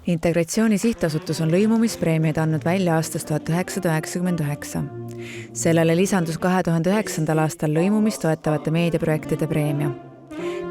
Integratsiooni sihtasutus on lõimumispreemiaid andnud välja aastast 1999. Sellele lisandus 2009. aastal lõimumist toetavate meediaprojektide preemia.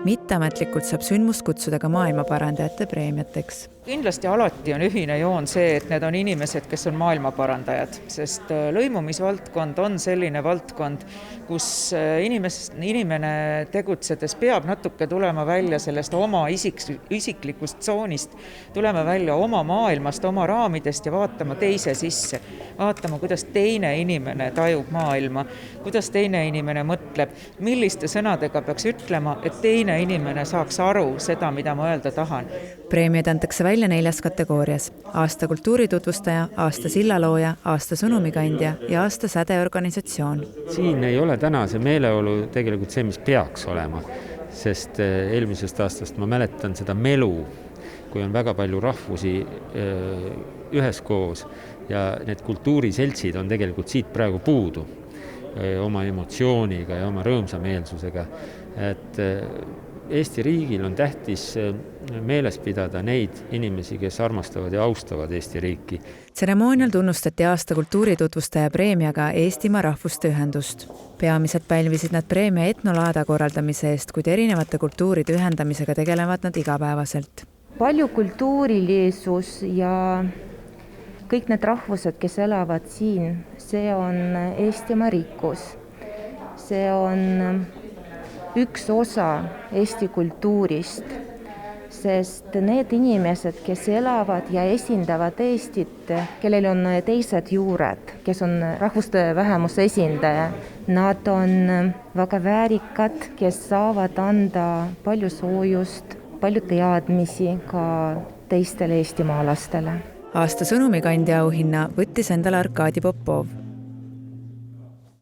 Mitteametlikult saab sündmust kutsuda ka maailmaparandajate preemiateks. Kindlasti alati on ühine joon see, et need on inimesed, kes on maailmaparandajad, sest lõimumisvaldkond on selline valdkond, kus inimene tegutsedes peab natuke tulema välja sellest oma isiklikust tsoonist, tulema välja oma maailmast, oma raamidest ja vaatama teise sisse, vaatama, kuidas teine inimene tajub maailma, kuidas teine inimene mõtleb, milliste sõnadega peaks ütlema, et teine inimene saaks aru seda, mida ma öelda tahan. Preemiad antakse välja 4 kategoorias: aasta kultuuritutvustaja, aasta sillalooja, aasta sõnumikandja ja aasta sädeorganisatsioon. Siin ei ole täna see meeleolu tegelikult see, mis peaks olema, sest eelmisest aastast ma mäletan seda melu, kui on väga palju rahvusi üheskoos ja need kultuuriseltsid on tegelikult siit praegu puudu oma emotsiooniga ja oma rõõmsameelsusega. Et Eesti riigil on tähtis meeles pidada neid inimesi, kes armastavad ja austavad Eesti riiki. Tseremoonial tunnustati aasta kultuuritutvustaja preemiaga Eestimaa Rahvuste Ühendust. Peamiselt pälvisid nad preemia etnolaada korraldamise eest, kuid erinevate kultuuride ühendamisega tegelevad nad igapäevaselt. Palju kultuurilisus ja kõik need rahvused, kes elavad siin, see on Eestimaa rikkus. See on üks osa Eesti kultuurist, sest need inimesed, kes elavad ja esindavad Eestit, kellel on teised juured, kes on rahvuste vähemuse esindaja, nad on väga väärikad, kes saavad anda palju soojust, palju teadmisi ka teistele eestimaalastele. Aasta sõnumikandja auhinna võttis endale Arkadi Popov.